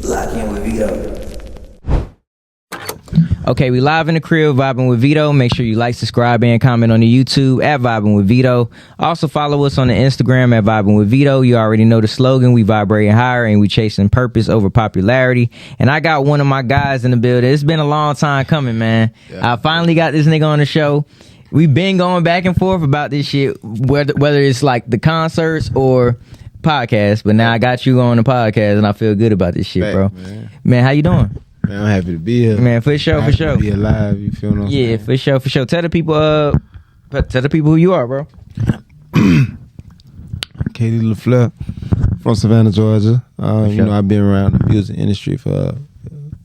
Lock in with Vito. Okay, we live in the crib, vibing with Vito. Make sure you like, subscribe, and comment on the YouTube at Vibing with Vito. Also follow us on the Instagram at Vibing with Vito. You already know the slogan. We vibrating higher and we chasing purpose over popularity. And I got one of my guys in the building. It's been a long time coming, man. Yeah. I finally got this nigga on the show. We've been going back and forth about this shit, whether it's like the concerts or podcasts. But now I got you on the podcast, and I feel good about this shit, bro. Man, how you doing? Man, I'm happy to be here. Man, for sure. To be alive, you feel what I'm saying? For sure. Tell the people who you are, bro. Kaydee Laflare from Savannah, Georgia. You know, I've been around the music industry for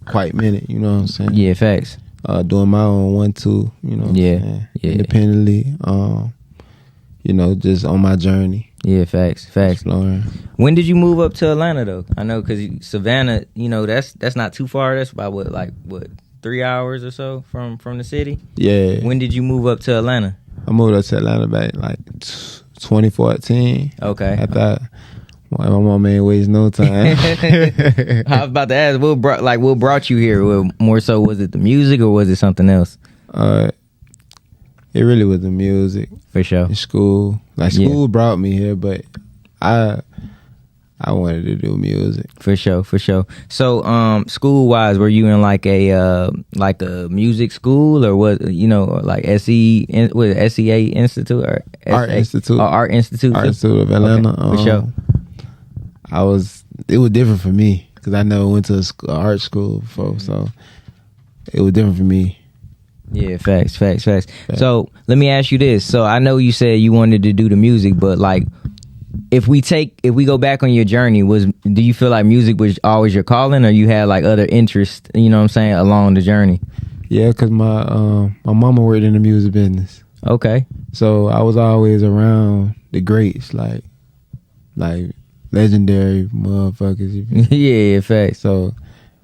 quite a minute, you know what I'm saying? Yeah, facts. Doing my own 1-2, you know what I'm saying? Independently, you know, just on my journey. Yeah, facts. Exploring. When did you move up to Atlanta though? I know because Savannah, you know, that's not too far. That's about what 3 hours or so from the city. Yeah. When did you move up to Atlanta? I moved up to Atlanta back like 2014. Okay. I thought my mom ain't waste no time. I was about to ask, what brought you here? Well, more so, was it the music or was it something else? It really was the music. For sure. In school. Like school brought me here, but I wanted to do music. For sure. So, school wise, were you in like a music school, or was like SEA Institute or Art Institute? Art Institute of Atlanta. Okay, for sure. It was different for me because I never went to a art school before, so it was different for me. Yeah, facts. So let me ask you this. So I know you said you wanted to do the music, but like, if we go back on your journey, do you feel like music was always your calling, or you had like other interests, you know what I'm saying, along the journey? Yeah, because my mama worked in the music business. Okay. So I was always around the greats, like legendary motherfuckers. Yeah, facts. So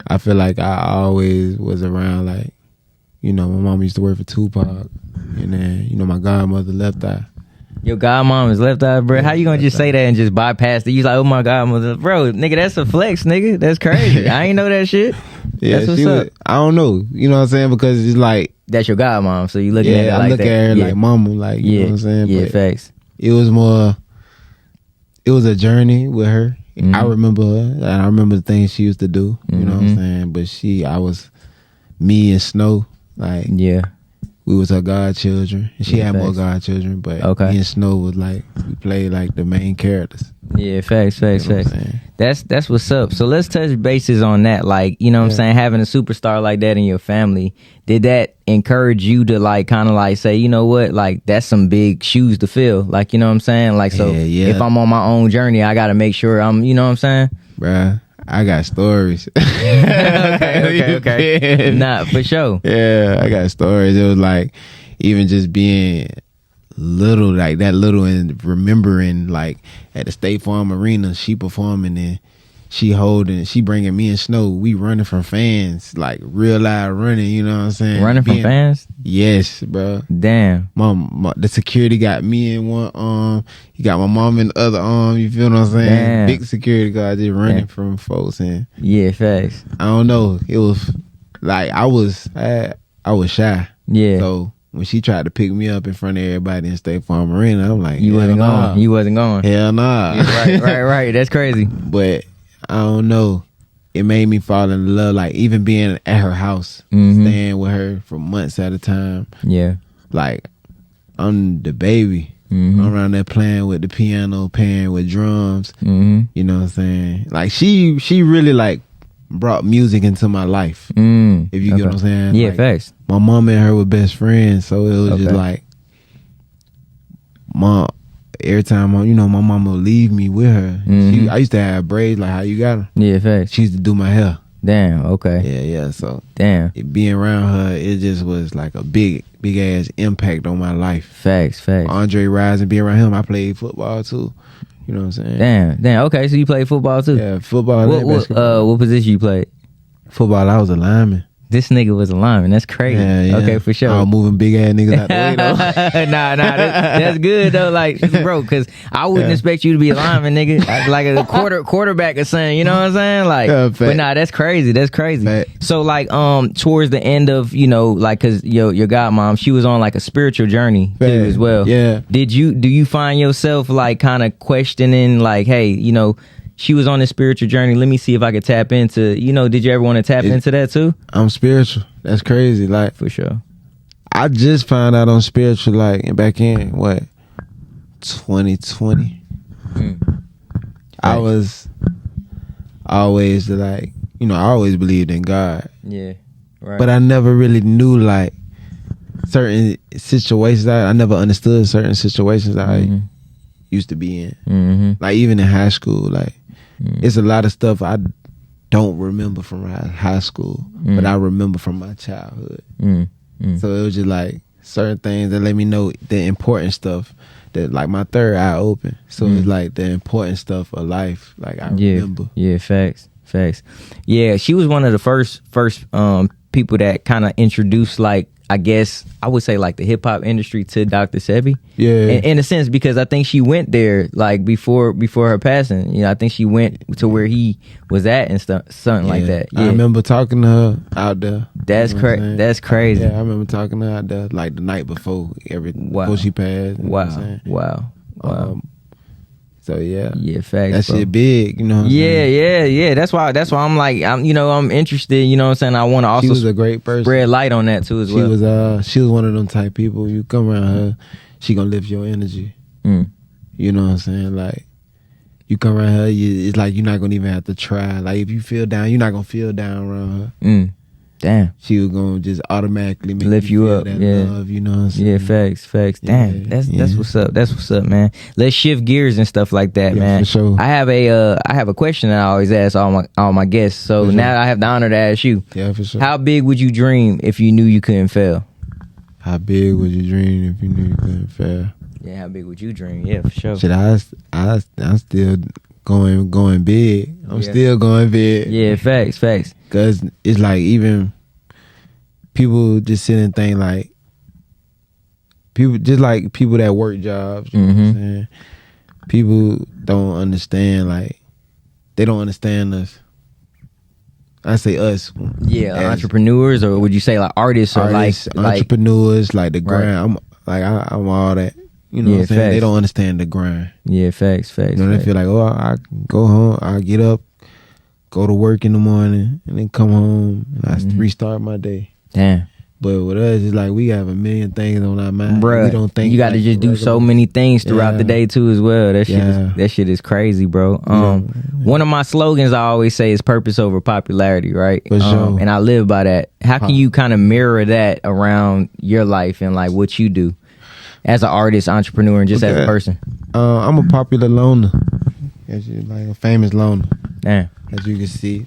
I feel like I always was around, like, you know, my mom used to work for Tupac, and then, you know, my godmother Left Eye. Your godmom is Left Eye, bro. How you gonna just say that and just bypass it? You like, oh my godmother, bro, nigga, that's a flex, nigga. That's crazy. I ain't know that shit. Yeah, that's what's up. I don't know, you know what I'm saying, because it's like, that's your godmom, so you looking at it like that. I look at her like mama, like, you know what I'm saying. Yeah, but facts. It was a journey with her. Mm-hmm. I remember her, and I remember the things she used to do. You know what I'm saying. But me and Snow. Like, yeah, we was her godchildren, and she had more godchildren, but me and Snow was like, we played like the main characters. Yeah, facts. That's what's up. So let's touch bases on that. Like, you know what I'm saying, having a superstar like that in your family, did that encourage you to like kind of like say, you know what, like that's some big shoes to fill, like, you know what I'm saying, like, so if I'm on my own journey, I gotta make sure I'm, you know what I'm saying, bruh. I got stories. Okay. Nah, for sure. Yeah, I got stories. It was like, even just being little, like that little, and remembering like at the State Farm Arena, she performing and she bringing me and Snow, we running from fans, like real loud running, you know what I'm saying? Running from fans? Yes, bro. Damn. The security got me in one arm, he got my mom in the other arm, you feel what I'm saying? Damn. Big security guard just running from folks, and yeah, facts. I don't know, it was like I was shy. Yeah. So when she tried to pick me up in front of everybody in State Farm Arena, I'm like, You wasn't going. Hell nah. Yeah, right. That's crazy. But I don't know. It made me fall in love, like even being at her house, staying with her for months at a time. Yeah. Like, I'm the baby. I'm around there playing with the piano, playing with drums. You know what I'm saying? Like, she really like brought music into my life. If you get what I'm saying? Yeah, like, facts. My mom and her were best friends, so it was just like, mom. Every time, my mama would leave me with her. I used to have braids, like, how you got them? Yeah, facts. She used to do my hair. Damn, okay. Yeah, so. Damn. Being around her, it just was like a big ass impact on my life. Facts. Andre Rising, being around him, I played football too. You know what I'm saying? Damn, okay, so you played football too? Yeah, football. What position you played? Football, I was a lineman. This nigga was a lineman. That's crazy. Yeah. Okay, for sure. All moving big ass niggas out the way though. nah, that's good though. Like, bro, because I wouldn't expect you to be a lineman, nigga. Like a quarterback or something. You know what I'm saying? Like, but nah, that's crazy. That's crazy. Fact. So like, towards the end of, you know, like, cause your godmom, she was on like a spiritual journey too as well. Yeah. Do you find yourself like kind of questioning, like, hey, you know, she was on this spiritual journey. Let me see if I could tap into, you know, did you ever want to tap into that too? I'm spiritual. That's crazy. Like, for sure. I just found out on spiritual, like, back in, 2020? I was always, like, you know, I always believed in God. Yeah, right. But I never really knew, like, certain situations. I never understood certain situations I used to be in. Like, even in high school, like, it's a lot of stuff I don't remember from high school, but I remember from my childhood. So it was just like certain things that let me know the important stuff, that like my third eye open. So it's like the important stuff of life. Like I remember. Yeah, facts. Yeah, she was one of the first people that kind of introduced, like, I guess I would say, like, the hip hop industry to Dr. Sebi. Yeah, in a sense, because I think she went there like before her passing. You know, I think she went to where he was at and stuff, something like that. Yeah. I remember talking to her out there. That's crazy. That's crazy. Yeah, I remember talking to her out there like the night before before she passed. Wow. So yeah, facts. That shit big, you know what I'm saying? Yeah. That's why I'm like, I'm interested, you know what I'm saying? I want to also she was a great person. Spread light on that too as well. She was one of them type people, you come around her, she gonna lift your energy. You know what I'm saying? Like, you come around her, it's like you're not gonna even have to try. Like, if you feel down, you're not gonna feel down around her. Damn. She was gonna just automatically make lift you up. That love, you know what I'm saying? Yeah, facts. Damn, that's what's up. That's what's up, man. Let's shift gears and stuff like that, man. For sure. I have a question that I always ask all my guests. So now I have the honor to ask you. Yeah, for sure. How big would you dream if you knew you couldn't fail? How big would you dream if you knew you couldn't fail? Yeah, how big would you dream? Yeah, for sure. Shit, I'm still going big. I'm still going big. Yeah, facts. Cause it's like, even people just sit and think, like, people that work jobs, you know what I'm saying? People don't understand, like, they don't understand us. I say us. Yeah, entrepreneurs, or would you say like artists or like entrepreneurs, like the grind. Right. I'm all that. You know what I'm saying? Facts. They don't understand the grind. Yeah, facts. You know, they feel like, I go home, I get up, go to work in the morning, and then come home and I restart my day. Damn. But with us, it's like we have a million things on our mind. Bruh, we don't think you got to just do so many things throughout the day too as well. That shit is crazy, bro. One of my slogans I always say is purpose over popularity, right? For sure. And I live by that. How can you kind of mirror that around your life and like what you do as an artist, entrepreneur, and just as a person? I'm a popular loner. Like a famous loner. Damn. As you can see,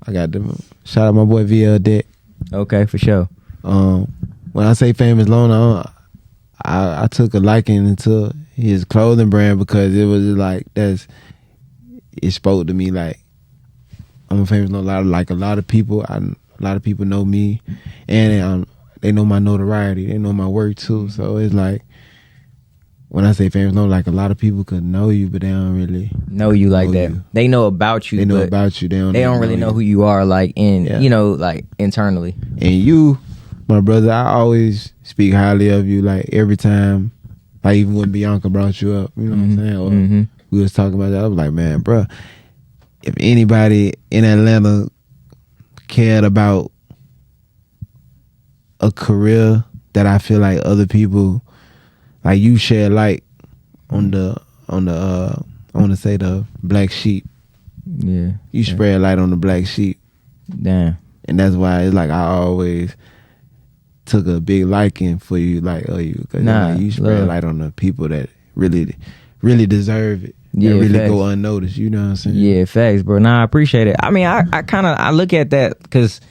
I got them. Shout out my boy VL Deck. Okay, for sure. When I say famous loner, I took a liking to his clothing brand because it was like it spoke to me. Like, I'm a famous loner. Like a lot of people know me, and they know my notoriety. They know my work too. So it's like, when I say famous, like a lot of people could know you, but they don't really know you like that. They know about you. They know about you. They don't really know who you are, like like internally. And you, my brother, I always speak highly of you. Like every time, like even when Bianca brought you up, you know what I'm saying? Or we was talking about that. I was like, man, bro, if anybody in Atlanta cared about a career that I feel like other people. Like, you shed light on the I want to say the black sheep. Yeah. You spread light on the black sheep. Damn. And that's why it's like I always took a big liking for you, like, because like, you spread light on the people that really deserve it. Yeah, really facts. Go unnoticed. You know what I'm saying? Yeah, facts, bro. Nah, I appreciate it. I mean, I look at that because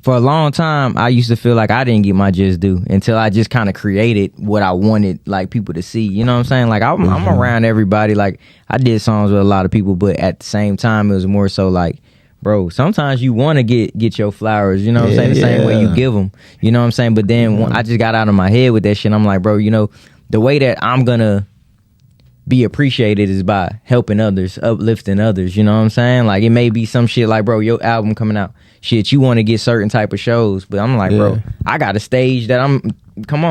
for a long time, I used to feel like I didn't get my just due until I just kind of created what I wanted, like, people to see. You know what I'm saying? Like, I'm around everybody. Like, I did songs with a lot of people, but at the same time, it was more so like, bro, sometimes you want to get your flowers, you know what I'm saying? The same way you give them, you know what I'm saying? But then when I just got out of my head with that shit, I'm like, bro, you know, the way that I'm gonna be appreciated is by helping others, uplifting others, you know what I'm saying? Like, it may be some shit like, bro, your album coming out, shit, you want to get certain type of shows, but I'm like, bro, I got a stage that come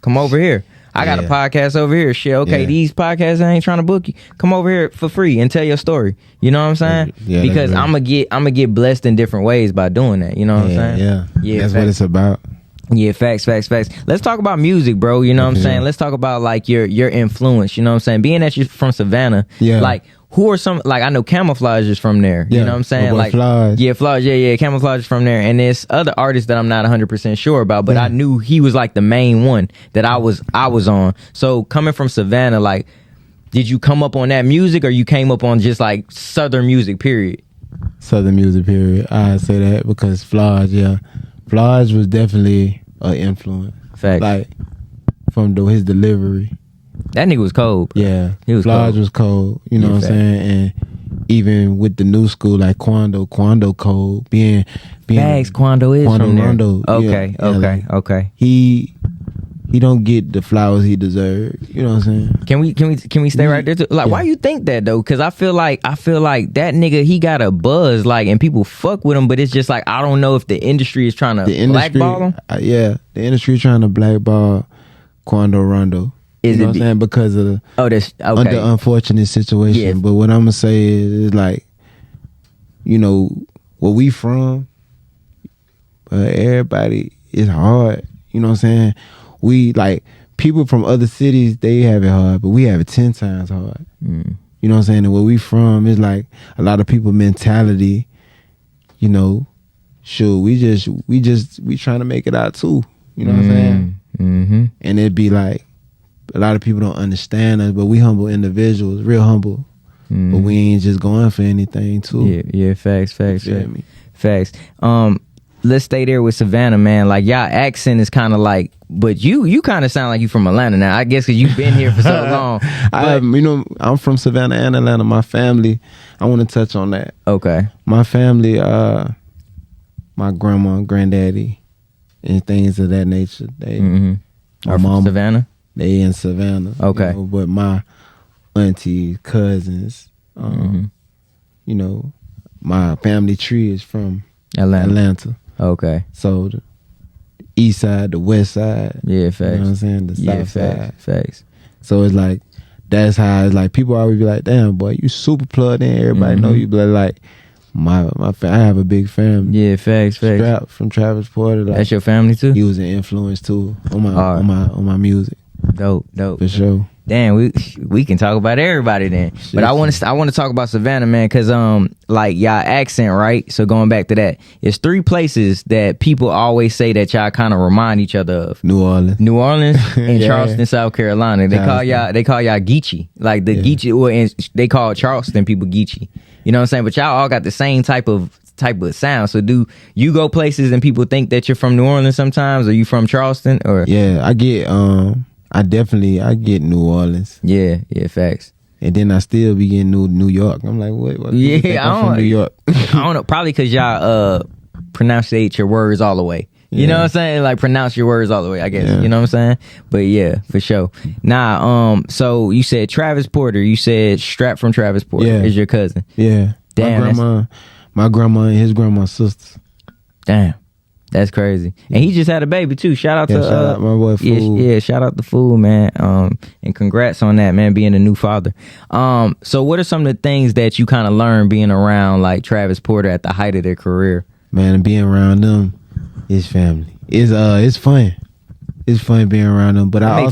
over here. I got a podcast over here. Shit, okay, these podcasts ain't trying to book you. Come over here for free and tell your story. You know what I'm saying? Yeah, because I'm gonna get blessed in different ways by doing that. You know what I'm saying? Yeah. That's what it's about. Yeah, facts. Let's talk about music, bro. You know what I'm saying? Let's talk about like your influence. You know what I'm saying? Being that you're from Savannah, like, who are some, like, I know Camouflage is from there. You know what I'm saying? Like, Flage. Yeah, Camouflage is from there. And there's other artists that I'm not 100% sure about, but I knew he was like the main one that I was on. So coming from Savannah, like, did you come up on that music, or you came up on just like Southern music, period? Southern music, period. I say that because Flage was definitely an influence. Facts. Like, from his delivery. That nigga was cold. Bro. Yeah. He was Flage cold. was cold. You know what I'm saying? And even with the new school, like Quando cold. Being Bags, Quando is Quando from there. Rondo. Okay. He don't get the flowers he deserves. You know what I'm saying? Can we stay right there too? Like, why you think that though? Because I feel like that nigga, he got a buzz, like, and people fuck with him, but it's just like, I don't know if the industry is trying to blackball him. The industry trying to blackball Quando Rondo. You know what I'm saying? Because of under unfortunate situation. Yeah. But what I'm gonna say is like, you know, where we from, everybody is hard. You know what I'm saying? We, like, people from other cities, they have it hard, but we have it 10 times hard. You know what I'm saying? And where we from is like a lot of people mentality, you know, sure, we trying to make it out too. You know what I'm saying? Mm-hmm. And it'd be like, a lot of people don't understand us, but we humble individuals, real humble. But we ain't just going for anything too. Yeah, facts. Let's stay there with Savannah, man. Like, y'all accent is kind of like, but you kind of sound like you from Atlanta now. I guess because you've been here for so long. I'm from Savannah and Atlanta. My family, I want to touch on that. Okay. My family, my grandma, granddaddy, and things of that nature. They are from Savannah? They in Savannah. Okay. You know, but my aunties, cousins, you know, my family tree is from Atlanta. Okay. So the east side, the west side. Yeah, facts. You know what I'm saying? The south side. Facts. So it's like, that's how it's like, people always be like, damn, boy, you super plugged in. Everybody know you, but like, I have a big family. Yeah, facts. Strap from Travis Porter. Like, that's your family too? He was an influence too on my music. Dope. For sure. Damn, we can talk about everybody then. But I want to talk about Savannah, man, because like, y'all accent, right? So going back to that, it's 3 places that people always say that y'all kind of remind each other of. New Orleans and Charleston, South Carolina. They call y'all Geechee. Like the Geechee, and they call Charleston people Geechee. You know what I'm saying? But y'all all got the same type of sound. So do you go places and people think that you're from New Orleans sometimes, or you from Charleston? Or I get I get New Orleans. Yeah, facts. And then I still be getting New York. I'm like, what? Yeah, I'm from New York. I don't know. Probably because y'all pronunciate your words all the way. You know what I'm saying? Like, pronounce your words all the way, I guess. You know what I'm saying? But yeah, for sure. Nah, so you said Travis Porter. You said Strap from Travis Porter is your cousin. Yeah. Damn. My grandma and his grandma's sisters. Damn. That's crazy. And he just had a baby too. Shout out to shout out my boy Fool. Yeah, shout out to Fool, man. And congrats on that, man, being a new father. So what are some of the things that you kind of learned being around like Travis Porter at the height of their career? Man, being around them, his family. It's fun. It's fun being around them. But I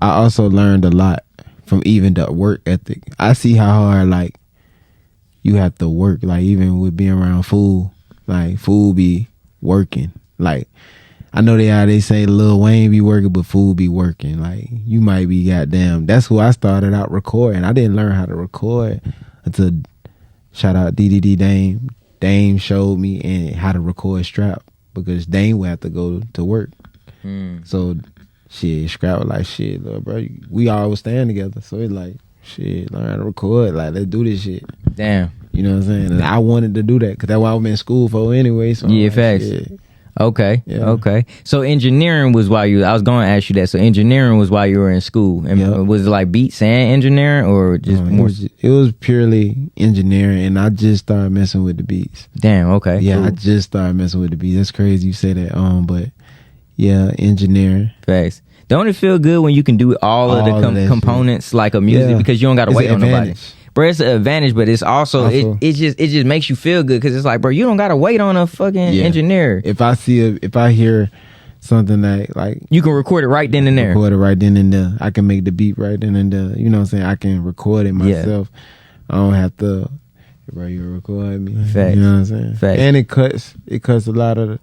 also learned a lot from even the work ethic. I see how hard like you have to work, like even with being around Fool. Like Fool be working. Like, I know they say Lil Wayne be working, but Fool be working. Like, you might be goddamn. That's who I started out recording. I didn't learn how to record until, shout out DDD Dame. Dame showed me and how to record Strap, because Dame would have to go to work. So shit, Strap was like, shit, little bro, we all was staying together. So it's like, shit, learn how to record. Like, let's do this shit. Damn. You know what I'm saying? And I wanted to do that because that's what I was in school for anyway. So yeah, facts. Shit. Okay. Yeah. Okay. So engineering was while I was going to ask you that. So engineering was while you were in school. And was it like beats and engineering or just more? It was purely engineering, and I just started messing with the beats. Damn. Okay. Yeah, cool. I just started messing with the beats. That's crazy you say that. But yeah, engineering. Facts. Don't it feel good when you can do all of the components shit. Like a music because you don't got to wait on nobody? Bro, it's an advantage, but it's also it just makes you feel good because it's like, bro, you don't gotta wait on a fucking engineer. If I hear something that like you can record it right then and there. Record it right then and there. I can make the beat right then and there. You know what I'm saying? I can record it myself. I don't have to. Bro, you record me. Facts. You know what I'm saying? Facts. And it cuts a lot of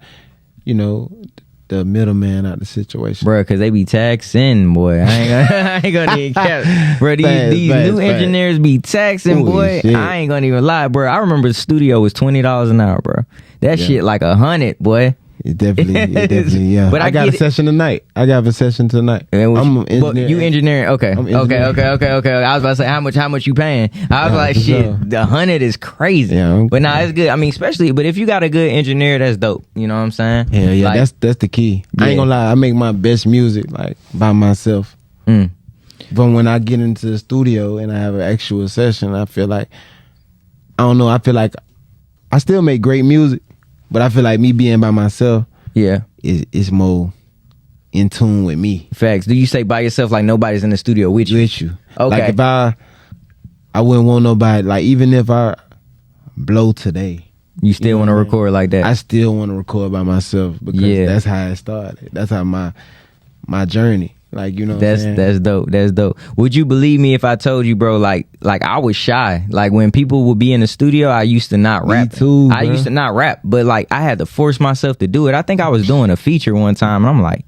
the middleman out the situation, bro, because they be taxing, boy. I ain't gonna even cap, bro. These new engineers be taxing, boy. Shit. I ain't gonna even lie, bro. I remember the studio was $20 an hour, bro. That shit like 100, boy. It definitely, yeah. But I got a session tonight. I got a session tonight. I'm engineering. You engineering? Okay. Okay. I was about to say how much you paying? I was like, shit, the 100 is crazy. Yeah, but nah, it's good. I mean, especially, but if you got a good engineer, that's dope. You know what I'm saying? Yeah. Like, that's the key. Yeah. I ain't gonna lie. I make my best music like by myself. But when I get into the studio and I have an actual session, I feel like I feel like I still make great music. But I feel like me being by myself, is more in tune with me. Facts. Do you say by yourself like nobody's in the studio with you? With you. Okay. Like if I wouldn't want nobody. Like even if I blow today, you still want to record like that? I still want to record by myself because that's how it started. That's how my journey. Like, you know what I'm saying? That's dope. That's dope. Would you believe me if I told you, bro, like I was shy. Like when people would be in the studio, I used to not rap. Me too, I used to not rap, but like I had to force myself to do it. I think I was doing a feature one time and I'm like,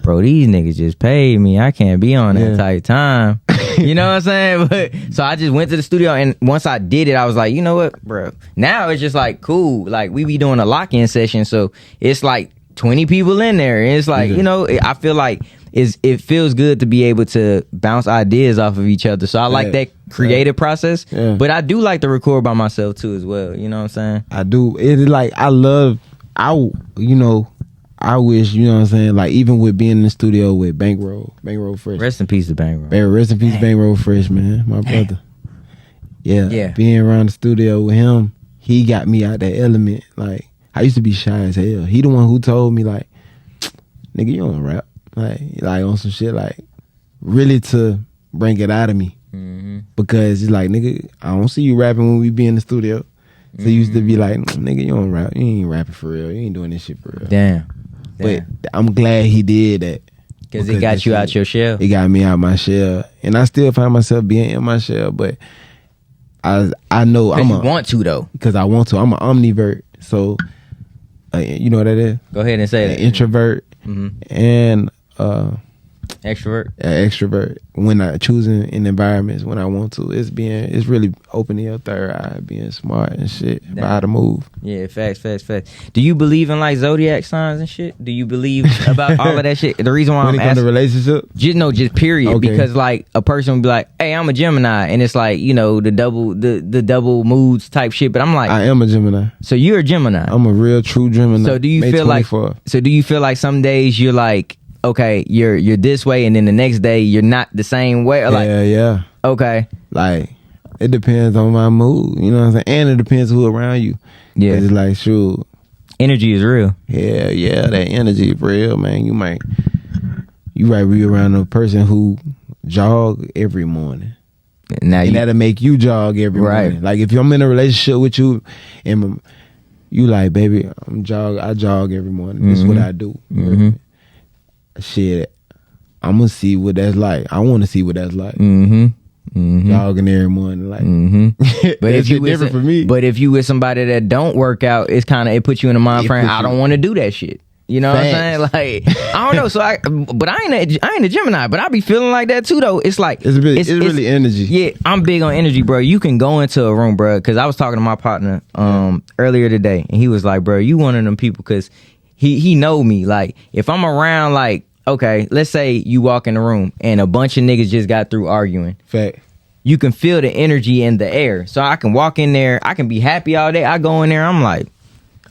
bro, these niggas just paid me. I can't be on that type time. You know what I'm saying? But so I just went to the studio and once I did it, I was like, you know what, bro? Now it's just like cool. Like we be doing a lock-in session, so it's like 20 people in there. And it's like, you know, I feel like it feels good to be able to bounce ideas off of each other. So I like that creative process. Yeah. But I do like to record by myself too as well. You know what I'm saying? I do. It's like I wish, you know what I'm saying, like even with being in the studio with Bankroll Fresh. Rest in peace to Bankroll. Rest in peace to Bankroll Fresh, man. My brother. Yeah. Being around the studio with him, he got me out that element. Like I used to be shy as hell. He the one who told me like, nigga, you don't rap. Like on some shit, like really to bring it out of me. Because it's like, nigga, I don't see you rapping when we be in the studio. So he used to be like, nigga, you don't rap. You ain't rapping for real. You ain't doing this shit for real. Damn. But I'm glad he did that. Because it got you out your shell. It got me out my shell. And I still find myself being in my shell. But I know you want to though. Because I want to. I'm an omnivert. So, you know what that is? Go ahead and say that. Introvert and extrovert when I choosing in environments when I want to. It's really opening your third eye, being smart and shit about how to move. Yeah, facts. Do you believe in like zodiac signs and shit? Do you believe about all of that shit? The reason why when I'm asking, relationship, just period. Okay. Because like a person would be like, hey, I'm a Gemini, and it's like, you know, the double moods type shit. But I'm like, I am a Gemini. So you're a Gemini. I'm a real true Gemini. So do you feel 24. Do you feel like some days you're like, okay, you're this way, and then the next day you're not the same way? Or like, yeah. Okay. Like, it depends on my mood, you know what I'm saying? And it depends who around you. Yeah. It's like, shoot. Energy is real. Yeah, that energy is real, man. You might be around a person who jog every morning. And that'll make you jog every morning. Like, if I'm in a relationship with you, and you like, baby, I jog every morning. This is what I do. Shit, I'm gonna see what that's like. I want to see what that's like. Jogging every morning, like. But if you different for me. But if you with somebody that don't work out, it puts you in the mind frame. I don't want to do that shit. You know what I'm saying? Like, I don't know. So I ain't a Gemini, but I be feeling like that too. Though it's like it's really energy. Yeah, I'm big on energy, bro. You can go into a room, bro. Because I was talking to my partner earlier today, and he was like, bro, you one of them people because he know me. Like, if I'm around, like. Okay, let's say you walk in the room and a bunch of niggas just got through arguing. Fact. you can feel the energy in the air. So I can walk in there, I can be happy all day. I go in there, I'm like,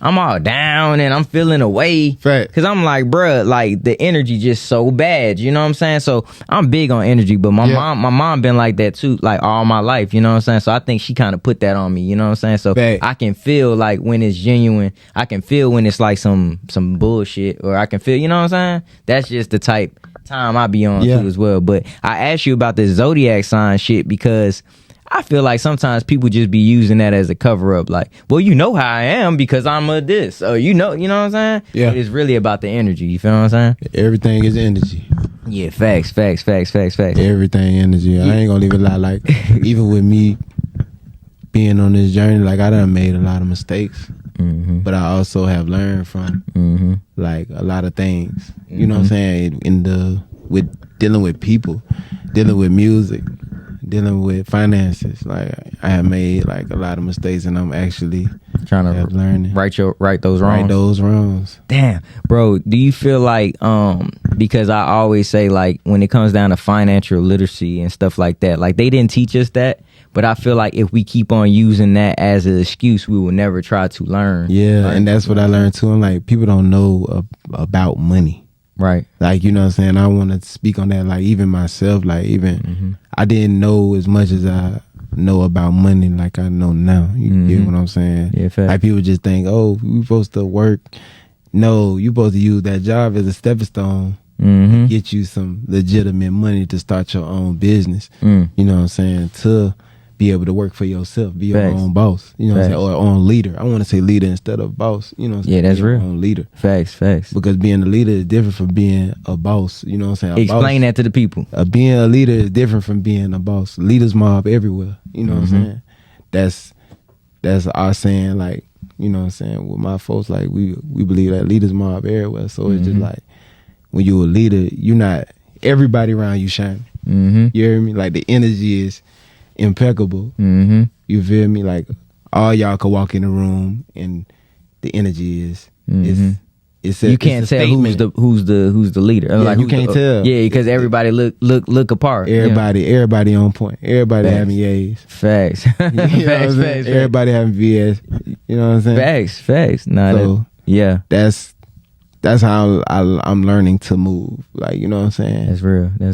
I'm all down and I'm feeling away. Fact. Cause I'm like, bruh, like the energy just so bad. You know what I'm saying? So I'm big on energy, but my mom been like that too, like all my life. You know what I'm saying? So I think she kind of put that on me. You know what I'm saying? So Fact. I can feel like when it's genuine. I can feel when it's like some bullshit, or I can feel. You know what I'm saying? That's just the type time I be on too as well. But I asked you about this zodiac sign shit because I feel like sometimes people just be using that as a cover up. Like, well, you know how I am because I'm a this. Or you know what I'm saying? Yeah. But it's really about the energy. You feel what I'm saying? Everything is energy. Yeah, facts. Everything energy. Yeah. I ain't gonna leave it lie. Like, even with me being on this journey, like I done made a lot of mistakes. Mm-hmm. But I also have learned from like a lot of things. You know what I'm saying? With dealing with people, dealing with music, dealing with finances. Like I have made like a lot of mistakes, and I'm actually trying to learning right those wrongs. Right those wrongs. Damn, bro. Do you feel like because I always say like when it comes down to financial literacy and stuff like that, like they didn't teach us that. But I feel like if we keep on using that as an excuse, we will never try to learn. Yeah, right? And that's what I learned too. I'm like, people don't know about money. Right. Like, you know what I'm saying? I want to speak on that. Like, even myself, like, even I didn't know as much as I know about money like I know now. You get what I'm saying? Yeah, fact. Like, people just think, oh, we supposed to work. No, you supposed to use that job as a stepping stone. Get you some legitimate money to start your own business. You know what I'm saying? To be able to work for yourself, be your own boss. You know what I'm saying? Or own leader. I want to say leader instead of boss. You know what I'm saying? Yeah, that's real. Own leader. Facts. Because being a leader is different from being a boss. You know what I'm saying? Explain that to the people. Being a leader is different from being a boss. Leaders mob everywhere. You know what I'm saying? That's our saying, like, you know what I'm saying? With my folks, like, we believe that leaders mob everywhere. So it's just like, when you're a leader, you're not, everybody around you shining. You hear me? Like, the energy is impeccable. You feel me? Like, all y'all could walk in the room and the energy is you can't tell who's the leader. Yeah, like, you can't tell. Yeah, because everybody look apart. Everybody on point. Everybody having yays. Facts. Facts. Everybody having VS. You know what I'm saying? Facts. Nah, so yeah. That's how I'm learning to move. Like, you know what I'm saying? That's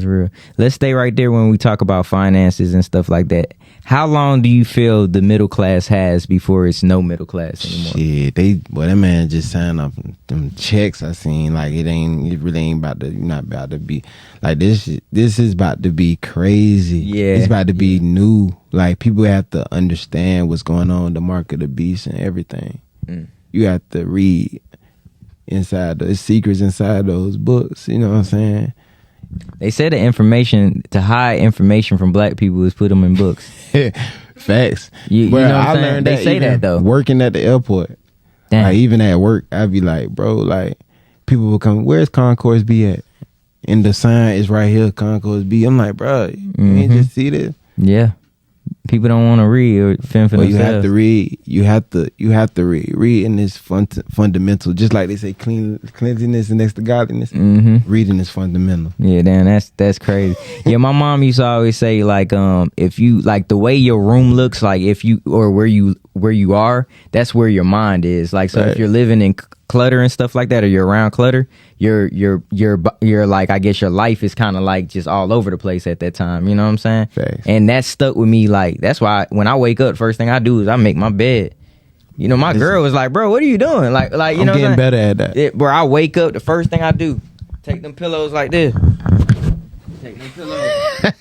real. Let's stay right there when we talk about finances and stuff like that. How long do you feel the middle class has before it's no middle class anymore? Shit, that man just signed up them checks I seen. Like, it really ain't about to, you're not about to be, like, this is about to be crazy. Yeah. It's about to be new. Like, people have to understand what's going on, the mark of the beast and everything. You have to read inside the secrets inside those books. You know what I'm saying? They said to hide information from black people is put them in books. Facts. You know what I'm saying? Learned they say that though. Working at the airport. Damn. Like, even at work, I'd be like, bro, like, people will come, where's Concourse B at? And the sign is right here, Concourse B. I'm like, bro, you ain't just see this? Yeah. People don't want to read or fend for themselves. You have to read. You have to read. Reading is fundamental. Just like they say, cleanliness is next to godliness. Reading is fundamental. Yeah, damn, that's crazy. Yeah, my mom used to always say, like, if you like the way your room looks, like if you or where you are, that's where your mind is. Like, so if you're living in clutter and stuff like that, or you're around clutter, you're like, I guess your life is kind of like just all over the place at that time. You know what I'm saying? Thanks. And that stuck with me. Like, that's why when I wake up, first thing I do is I make my bed. You know, my girl was like, bro, what are you doing? Like, you I'm know, what getting better at that. Where I wake up, the first thing I do, take them pillows like this. Take them pillows.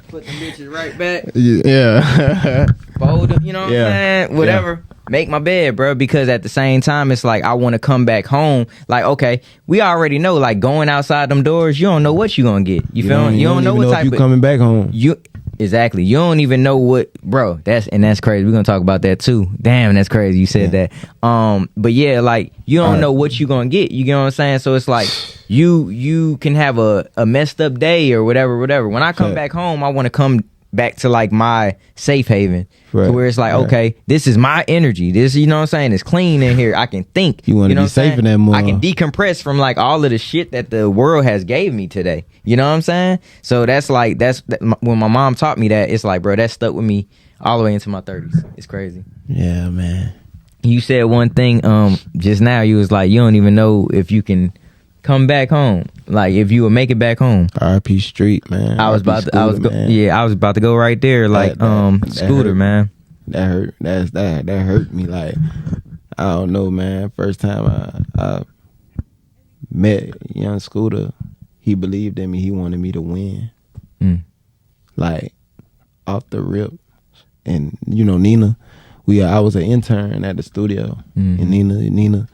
Put them bitches right back. Yeah. Fold them, you know what I'm saying? Whatever. Yeah. Make my bed, bro, because at the same time, it's like I want to come back home. Like, okay, we already know, like, going outside them doors, you don't know what you're going to get. You feel me? You don't know what type of... you coming back home. Exactly. You don't even know what... Bro, that's crazy. We're going to talk about that, too. Damn, that's crazy you said that. But yeah, like, you don't know what you're going to get. You get what I'm saying? So it's like, you can have a messed up day or whatever. When I come back home, I want to come back to like my safe haven, to where it's like, okay, this is my energy. This, you know what I'm saying? It's clean in here. I can think. You want to be safe in that more. I can decompress from like all of the shit that the world has gave me today. You know what I'm saying? So that's when my mom taught me that, it's like, bro, that stuck with me all the way into my 30s. It's crazy. Yeah, man. You said one thing just now. You was like, you don't even know if you can come back home, like if you would make it back home. R.I.P. Street, man. I was about to go right there, like Scooter, man. That hurt. That hurt me. Like, I don't know, man. First time I met young Scooter, he believed in me. He wanted me to win. Like, off the rip. And you know, Nina, I was an intern at the studio, and Nina,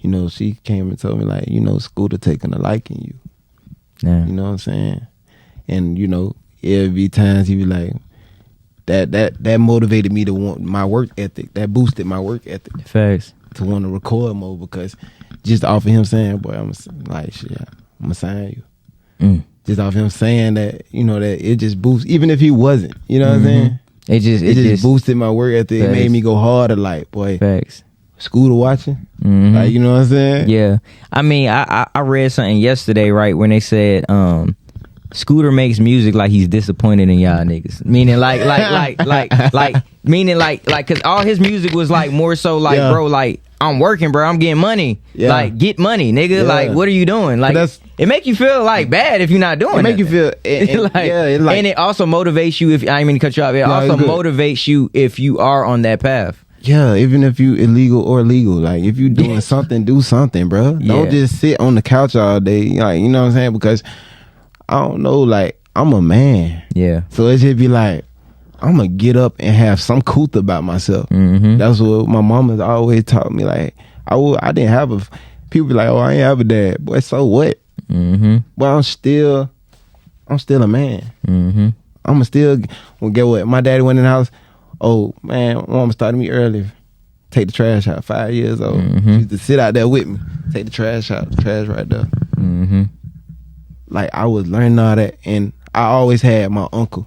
you know, she came and told me, like, you know, Scooter taking a liking you. Yeah. You know what I'm saying? And, you know, it'd be times he'd be like, that motivated me to want my work ethic. That boosted my work ethic. Facts. To want to record more, because just off of him saying, boy, I'm gonna sign you. Just off him saying that, you know, that it just boosts, even if he wasn't, you know what I'm saying? It just boosted my work ethic. Facts. It made me go harder, like, boy. Facts. Scooter watching, like, you know what I'm saying? Yeah, I mean, I read something yesterday, right, when they said Scooter makes music like he's disappointed in y'all niggas, meaning like, cause all his music was like more so like, bro, like, I'm working, bro, I'm getting money, like, get money, nigga, like, what are you doing? Like, it make you feel like bad if you're not doing it. Make you feel, and it also motivates you if I didn't mean to cut you off. It also motivates you if you are on that path. Yeah, even if you illegal or legal, like, if you doing something, do something, bro. Don't just sit on the couch all day, like, you know what I'm saying? Because I don't know, like, I'm a man. Yeah. So it should be like, I'm gonna get up and have some couth about myself. That's what my mama's always taught me. Like, I didn't have people be like, oh, I ain't have a dad. Boy, so what? But I'm still a man. I'ma still, well, get what? My daddy went in the house. Oh, man, my mama started me early. Take the trash out, 5 years old. She used to sit out there with me. Take the trash out, the trash right there. Like, I was learning all that, and I always had my uncle.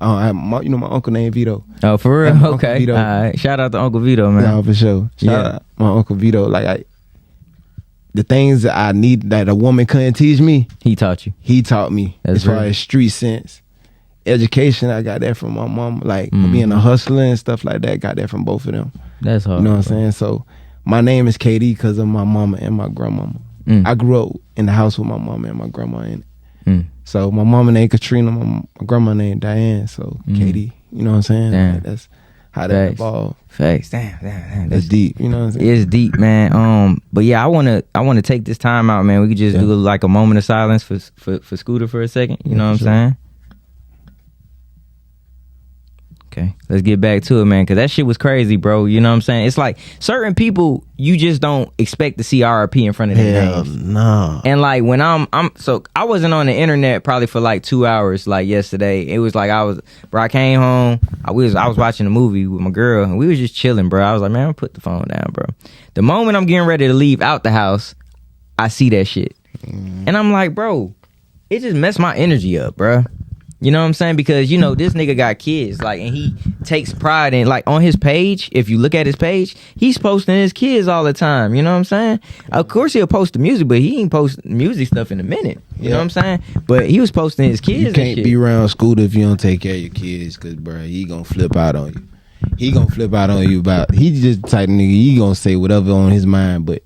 I had my uncle named Vito. Oh, for real? Okay. All right. Shout out to Uncle Vito, man. Yeah, for sure. Shout out my Uncle Vito. Like, the things that I need that a woman couldn't teach me, he taught you. He taught me. As far as street sense. Education, I got that from my mom, like being a hustler and stuff like that. Got that from both of them. That's hard. You know what I'm saying? So my name is Kaydee because of my mama and my grandmama. I grew up in the house with my mama and my grandma in it. So my mama named Katrina, my grandma named Diane. So Kaydee, you know what I'm saying? Like, that's how that evolved. Facts. Damn. That's deep. You know what I'm saying? It's deep, man. But yeah, I wanna take this time out, man. We could just do like a moment of silence for Scooter for a second. You know what I'm saying? Okay, let's get back to it, man, because that shit was crazy, bro. You know what I'm saying? It's like certain people you just don't expect to see RIP in front of their names. No. And like when so I wasn't on the internet probably for like 2 hours like yesterday. It was like I came home, I was watching a movie with my girl and we was just chilling, bro. I was like, man, I'll put the phone down, bro. The moment I'm getting ready to leave out the house, I see that shit. And I'm like, bro, it just messed my energy up, bro. You know what I'm saying? Because, you know, this nigga got kids, like, and he takes pride in, like, on his page, if you look at his page, he's posting his kids all the time. You know what I'm saying? Of course he'll post the music, but he ain't post music stuff in a minute. You know what I'm saying? But he was posting his kids. You can't be around Scooter if you don't take care of your kids, because, bro, he gonna flip out on you. He just the type of nigga, he gonna say whatever on his mind, but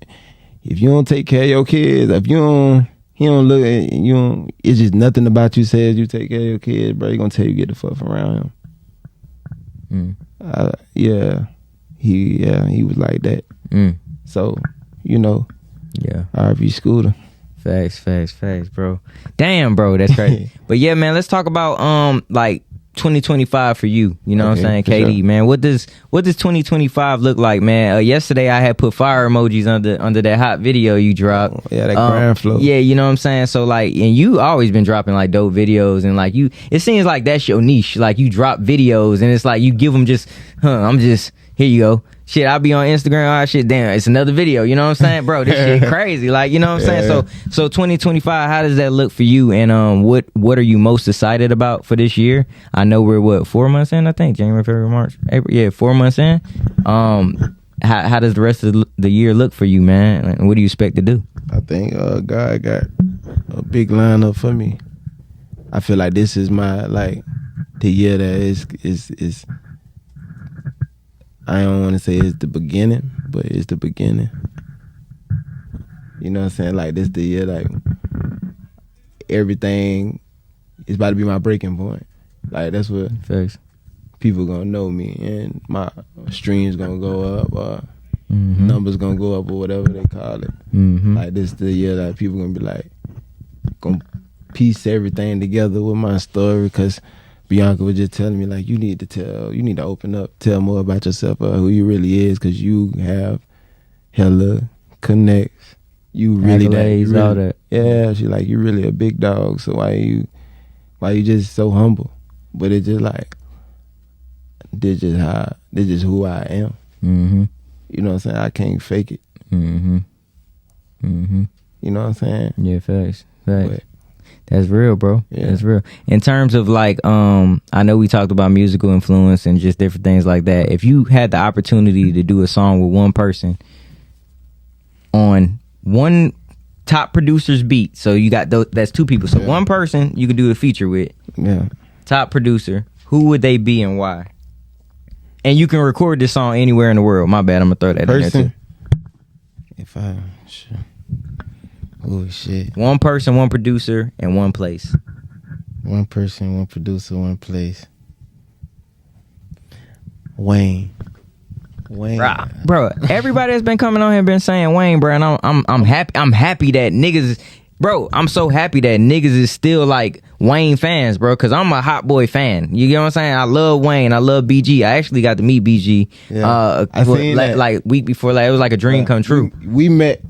if you don't take care of your kids, if you don't... He don't look at you. It's just nothing about you says you take care of your kids, bro. He gonna tell you get the fuck from around him. He was like that. So, you know, R.V. Scooter. Facts, bro. Damn, bro, that's crazy. But yeah, man, let's talk about like 2025 for you. You know what I'm saying, Kaydee, man. What does 2025 look like, man? Yesterday I had put fire emojis under that hot video you dropped. That grand flow. Yeah, you know what I'm saying? So like, and you always been dropping like dope videos, and like it seems like that's your niche. Like you drop videos and it's like you give them just, I'm just, here you go. shit, I'll be on Instagram, shit, damn, it's another video, you know what I'm saying? Bro, this shit crazy. Like, you know what I'm saying? So 2025, how does that look for you? And what are you most excited about for this year? I know we're 4 months in, I think. January, February, March, April. Yeah, 4 months in. How does the rest of the year look for you, man? And what do you expect to do? I think God got a big lineup for me. I feel like this is my the year that is I don't want to say it's the beginning, but it's the beginning. You know what I'm saying? Like, this the year, like, everything is about to be my breaking point. Like, that's what people gonna know me, and my streams gonna go up, or numbers gonna go up, or whatever they call it. Like, this the year that people gonna be like, gonna piece everything together with my story, because Bianca was just telling me, like, you need to open up, tell more about yourself, who you really is, because you have hella connects. You really all that. Yeah, she like, you really a big dog, so why you just so humble? But it's just like, this is who I am. You know what I'm saying? I can't fake it. You know what I'm saying? Yeah, facts. But, that's real, bro. Yeah. That's real. In terms of like, I know we talked about musical influence and just different things like that. If you had the opportunity to do a song with one person on one top producer's beat, so you got that's two people. So one person you could do a feature with. Yeah. Top producer. Who would they be and why? And you can record this song anywhere in the world. My bad, I'm gonna throw that in there too. If I sure. Oh shit. One person, one producer, and one place. One person, one producer, one place. Wayne. Bro, everybody that's been coming on here been saying Wayne, bro, and I'm happy that niggas, bro, I'm so happy that niggas is still like Wayne fans, bro, because I'm a Hot Boy fan. You get what I'm saying? I love Wayne. I love BG. I actually got to meet BG I seen like week before. Like, it was like a dream come true. We met.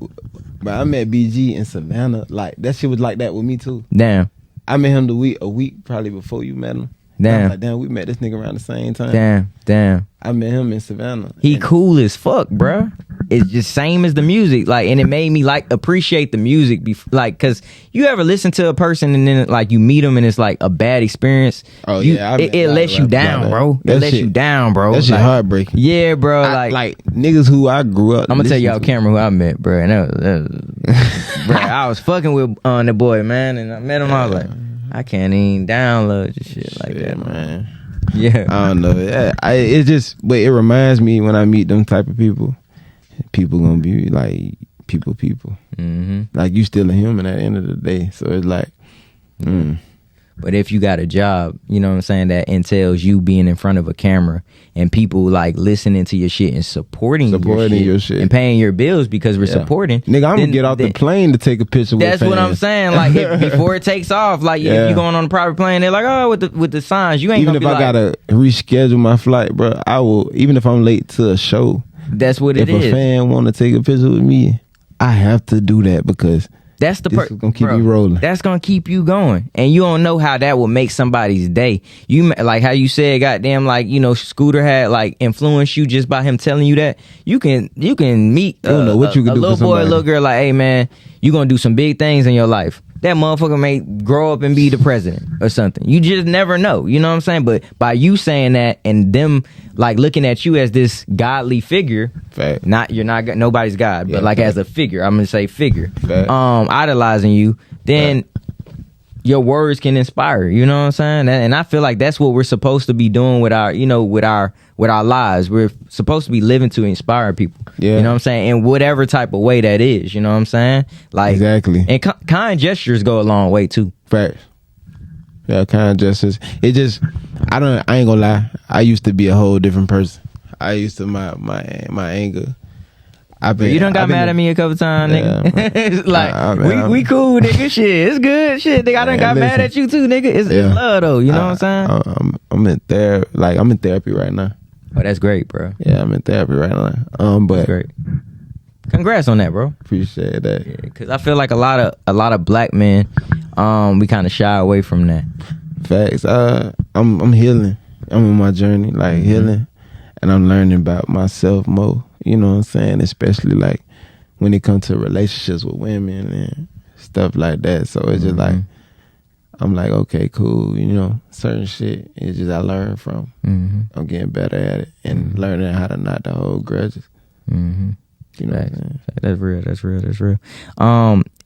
But I met BG in Savannah. Like, that shit was like that with me too. Damn. I met him a week probably before you met him. Damn. I was like, damn, we met this nigga around the same time. Damn. I met him in Savannah. He cool as fuck, bruh. It's just same as the music. Like, and it made me like appreciate the music. Like, cause you ever listen to a person and then like you meet them and it's like a bad experience. Oh yeah. It lets you down, bro. It lets you down, bro. That shit like, heartbreaking. Yeah, bro. Like niggas who I grew up. I'm gonna tell y'all camera who I met, bro. And that was bro, I was fucking with the boy, man, and I met him. I was like, I can't even download your shit like that, man. Yeah, I don't know. It just, but it reminds me when I meet them type of people gonna be like people. Like, you still a human at the end of the day. So it's like, But if you got a job, you know what I'm saying, that entails you being in front of a camera and people like listening to your shit and supporting your shit and paying your bills because we're supporting. Nigga, I'm gonna get off the plane to take a picture with fans. That's what I'm saying. Like, before it takes off, like if you going on a private plane, they're like, oh, with the signs, you ain't even gonna if be I gotta reschedule my flight, bro. I will, even if I'm late to a show. That's what it is. If a fan want to take a picture with me, I have to do that because that's the this is gonna keep me rolling. That's gonna keep you going, and you don't know how that will make somebody's day. You like how you said, goddamn, like, you know, Scooter had like influenced you just by him telling you that. You can meet a little boy, a little girl, like, hey man, you gonna do some big things in your life. That motherfucker may grow up and be the president or something. You just never know. You know what I'm saying? But by you saying that and them like looking at you as this godly figure, fact. You're not nobody's God, but like, fact. As a figure, I'm gonna say figure, fact. Idolizing you, then your words can inspire. You know what I'm saying? And I feel like that's what we're supposed to be doing with our, you know, with our lives. We're supposed to be living to inspire people. Yeah. You know what I'm saying? In whatever type of way that is. You know what I'm saying? Like, exactly. And kind gestures go a long way too. Facts. Yeah, kind gestures. It just, I ain't gonna lie. I used to be a whole different person. I used to my anger. You done got mad at me a couple times, nigga. It's like, we cool, nigga. Shit, it's good. Shit, nigga, I done got mad at you too, nigga. It's love though. You know what I'm saying? I'm in therapy. Like, I'm in therapy right now. Oh, that's great, bro. Yeah, I'm in therapy right now. But that's great. Congrats on that, bro. Appreciate that. Yeah, because I feel like a lot of black men, we kind of shy away from that. Facts. I'm healing. I'm on my journey, like healing. and I'm learning about myself more. You know what I'm saying? Especially like when it comes to relationships with women and stuff like that. So it's just like, I'm like, okay, cool. You know, certain shit is just I learn from. I'm getting better at it and learning how to not to hold grudges. You know what I'm saying? That's real. That's real. That's real.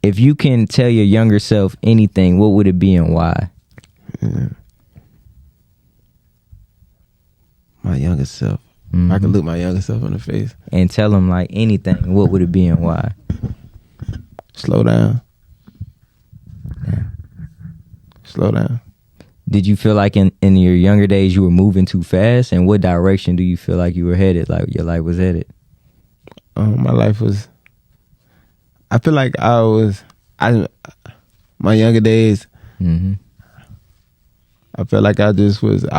If you can tell your younger self anything, what would it be and why? My younger self. I could look my younger self in the face and tell him like anything, what would it be and why? Slow down. Slow down. Did you feel like in your younger days you were moving too fast? And what direction do you feel like you were headed, like your life was headed? My life was, I feel like my younger days, I felt like I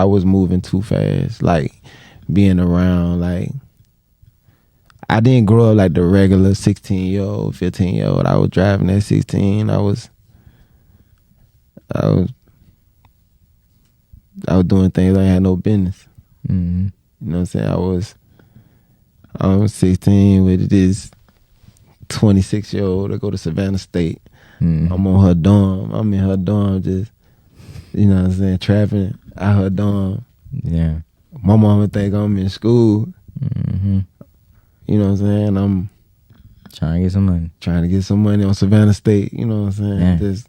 was moving too fast, like being around, like I didn't grow up like the regular 16-year-old, 15-year-old. I was driving at 16. I was doing things I had no business. You know what I'm saying? I was 16 with this 26-year-old to go to Savannah State. I'm on her dorm. I'm in her dorm just, you know what I'm saying, trapping at her dorm. Yeah. My mama think I'm in school. You know what I'm saying? I'm trying to get some money. Trying to get some money on Savannah State. You know what I'm saying? Yeah. Just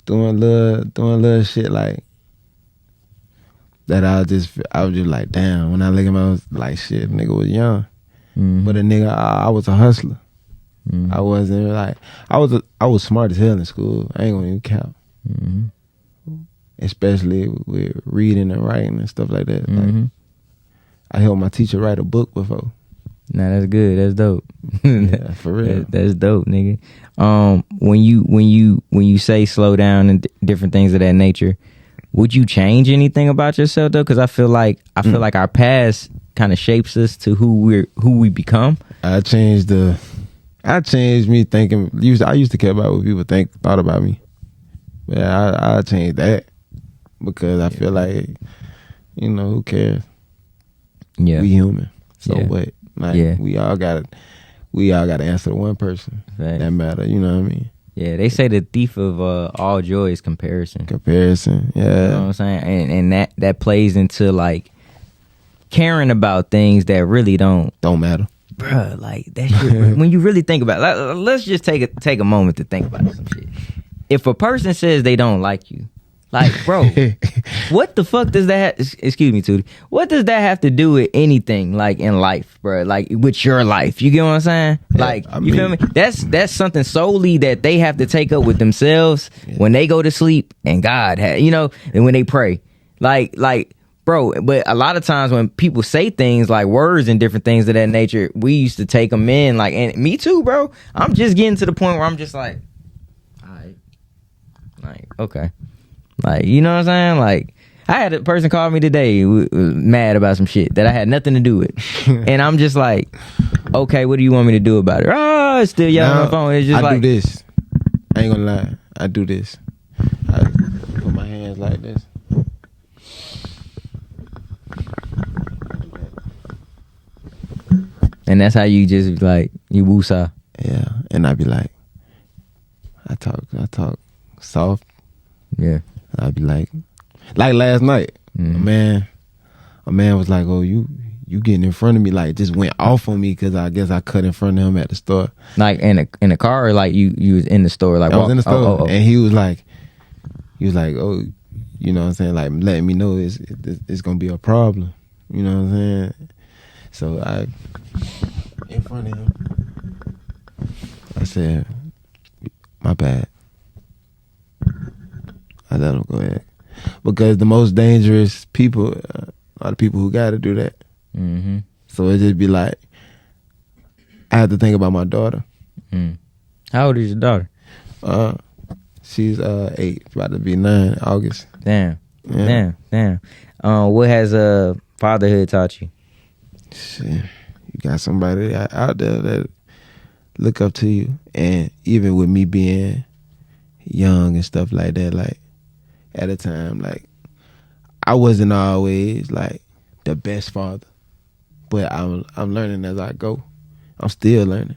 doing little shit like that. I was just like, damn. When I look at him, I was like, shit, nigga was young. But a nigga, I was a hustler. I wasn't like, I was smart as hell in school. I ain't gonna even count. Especially with reading and writing and stuff like that. Like, I helped my teacher write a book before. Nah, that's good. That's dope. Yeah, for real. That's dope, nigga. When you say slow down and different things of that nature, would you change anything about yourself though? Because I feel like our past kind of shapes us to who we become. I changed me thinking. I used to care about what people thought about me. Yeah, I changed that because I feel like, you know, who cares? Yeah, we human. So what? Like we all got to answer to one person. That matter. You know what I mean? Yeah, they say the thief of all joy is comparison. Comparison, yeah. You know what I'm saying? And that plays into like caring about things that really don't matter. Bruh, like that shit, when you really think about it, let's just take a moment to think about some shit. If a person says they don't like you, like, bro, what the fuck does that excuse me, Tootie, what does that have to do with anything, like, in life, bro? Like, with your life, you get what I'm saying? Like, you feel me? That's something solely that they have to take up with themselves when they go to sleep and God you know, and when they pray. Like, bro, but a lot of times when people say things like words and different things of that nature, we used to take them in, like, and me too, bro. I'm just getting to the point where I'm just like, all right, like, okay. Like, you know what I'm saying? Like, I had a person call me today mad about some shit that I had nothing to do with. And I'm just like, okay, what do you want me to do about it? Oh, it's still yelling on the phone. It's just I do this. I ain't gonna lie. I do this. I put my hands like this. And that's how you just, like, you woosah. Yeah. And I be like, I talk soft. Yeah. I'd be like last night, a man was like, "Oh, you getting in front of me?" Like, just went off on me because I guess I cut in front of him at the store. Like in the car, or like you was in the store? Like, I was in the store, and he was like, "Oh, you know what I'm saying?" Like, letting me know it's gonna be a problem. You know what I'm saying? So I, in front of him, I said, "My bad." I let him go ahead. Because the most dangerous people are the people who got to do that. So it just be like, I have to think about my daughter. How old is your daughter? She's 8, about to be 9 in August. Damn. What has fatherhood taught you? Shit, you got somebody out there that look up to you. And even with me being young and stuff like that, like, at a time, like, I wasn't always like the best father. but I'm learning as I go. I'm still learning.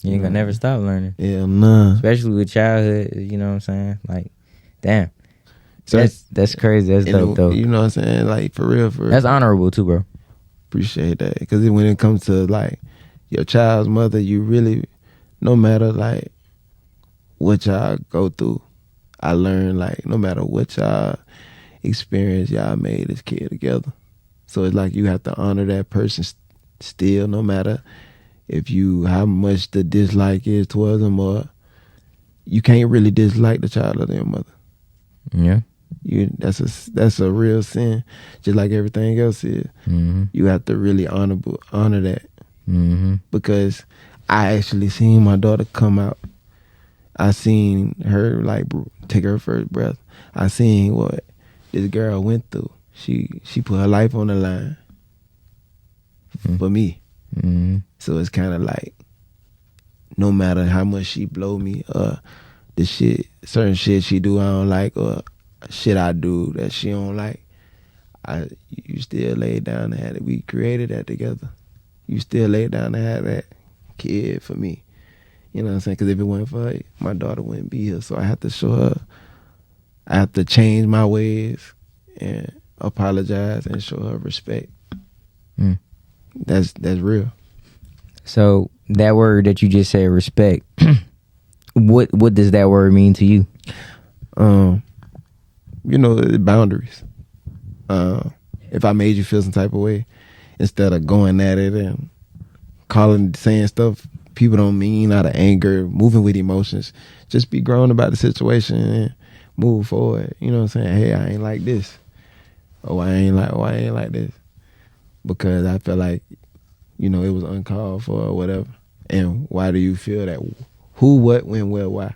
You ain't gonna never stop learning. Yeah, nah. Especially with childhood, you know what I'm saying? Like, damn. So that's crazy. That's dope, though. You know what I'm saying? Like, for real. That's honorable, too, bro. Appreciate that. Because when it comes to, like, your child's mother, you really, no matter, like, what y'all go through, I learned, like, no matter what y'all experience, y'all made this kid together. So it's like you have to honor that person still, no matter if you how much the dislike is towards them, or you can't really dislike the child of their mother. Yeah, that's a real sin, just like everything else is. Mm-hmm. You have to really honor that. Mm-hmm. Because I actually seen my daughter come out. I seen her like take her first breath. I seen what this girl went through. She put her life on the line for me. Mm-hmm. So it's kind of like, no matter how much she blow me, certain shit she do I don't like, or shit I do that she don't like, you still lay down and had it. We created that together. You still lay down and have that kid for me. You know what I'm saying? Because if it wasn't for her, my daughter wouldn't be here. So I have to show her. I have to change my ways and apologize and show her respect. Mm. That's real. So that word that you just said, respect, what does that word mean to you? Boundaries. If I made you feel some type of way, instead of going at it and saying stuff people don't mean out of anger, moving with emotions, just be grown about the situation and move forward. You know what I'm saying? Hey, I ain't like this. Or I ain't like this. Because I feel like, it was uncalled for or whatever. And why do you feel that? Who, what, when, where, why?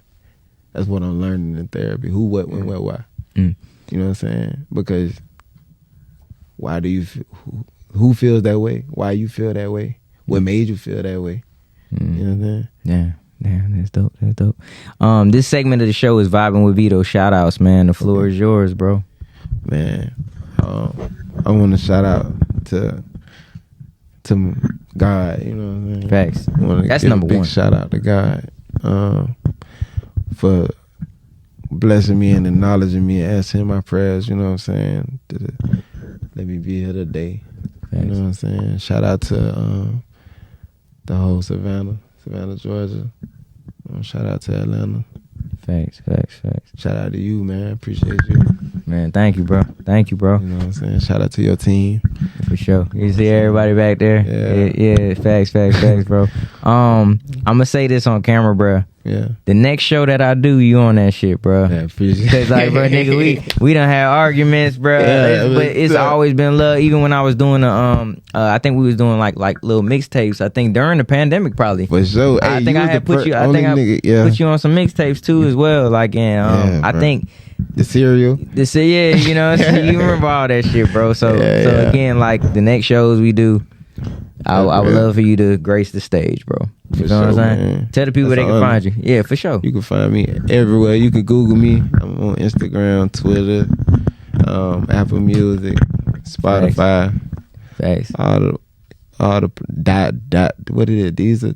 That's what I'm learning in therapy. Who, what, when, where, why? Mm. You know what I'm saying? Because why do you who feels that way? Why you feel that way? What made you feel that way? Mm. You know what I'm saying? Yeah. Damn, that's dope. This segment of the show is Vibing with Vito. Shout outs, man. The floor is yours, bro. Man, I want to shout out to God. You know what I'm saying? Facts. That's give number a big one. Shout out to God for blessing me and acknowledging me and answering my prayers. You know what I'm saying? Let me be here today. Facts. You know what I'm saying? Shout out to the whole Savannah, Georgia. Shout out to Atlanta. Facts. Shout out to you, man. Appreciate you. Man, thank you, bro. You know what I'm saying? Shout out to your team. For sure. You see everybody back there? Yeah. Facts, bro. I'm gonna say this on camera, bro. Yeah. The next show that I do, you on that shit, bro. Yeah, appreciate it. Cause like, bro, nigga, we done had arguments, bro. But it's always been love. Even when I was doing I think we was doing like little mixtapes. I think during the pandemic, probably. For sure. I think I had put you. I think I put you on some mixtapes too, as well. Like, and I think the cereal. You know, you remember all that shit, bro. So again, like the next shows we do, I would love for you to grace the stage, bro. You know what I'm saying? Man. Tell the people where they can find you. Yeah, for sure. You can find me everywhere. You can Google me. I'm on Instagram, Twitter, Apple Music, Spotify. Facts. All the what is it? These are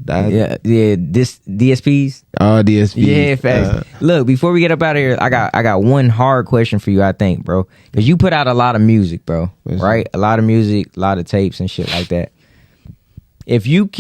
this DSPs. All DSPs. Yeah, facts. Look, before we get up out of here, I got one hard question for you, I think, bro. Because you put out a lot of music, bro. Right? A lot of music, a lot of tapes and shit like that.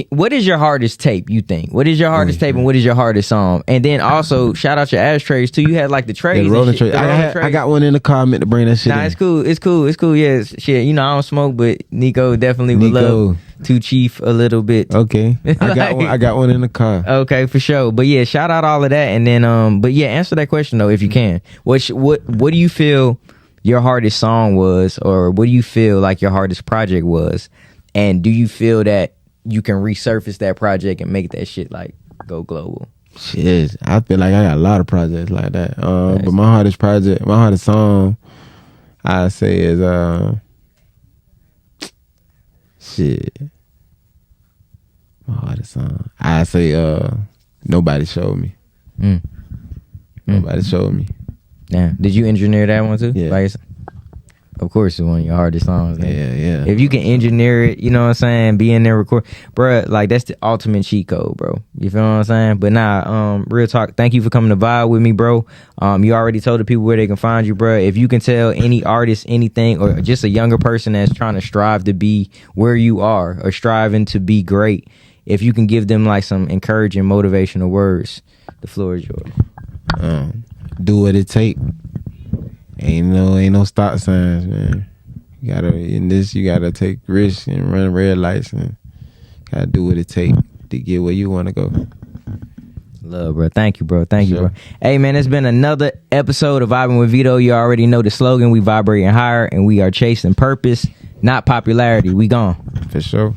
What is your hardest tape, you think? What is your hardest tape and what is your hardest song? And then also, shout out your ashtrays too. You had like the trays. I got one in the car. I meant to bring that shit in. It's cool. Yeah, shit. You know, I don't smoke, but Nico definitely would love to chief a little bit. Okay. I got one in the car. Okay, for sure. But yeah, shout out all of that. And then, but yeah, answer that question though, if you can. What do you feel your hardest song was, or what do you feel like your hardest project was? And do you feel that you can resurface that project and make that shit like go global? Shit, I feel like I got a lot of projects like that. But my hardest song, I say is shit. My hardest song, I say Nobody Showed Me. Nobody Showed Me. Yeah. Did you engineer that one too? Yeah. Of course, it's one of your hardest songs. Yeah. If you can engineer it, you know what I'm saying, be in there record, bro. Like that's the ultimate cheat code, bro. You feel what I'm saying? But nah, real talk. Thank you for coming to vibe with me, bro. You already told the people where they can find you, bro. If you can tell any artist anything, or just a younger person that's trying to strive to be where you are, or striving to be great, if you can give them like some encouraging, motivational words, the floor is yours. Do what it take. Ain't no stop signs, man. You gotta take risks and run red lights, and gotta do what it take to get where you want to go. Love, bro. Thank you, bro. Thank you, bro. Hey, man, it's been another episode of Vibing with Vito. You already know the slogan. We vibrating higher, and we are chasing purpose, not popularity. We gone. For sure.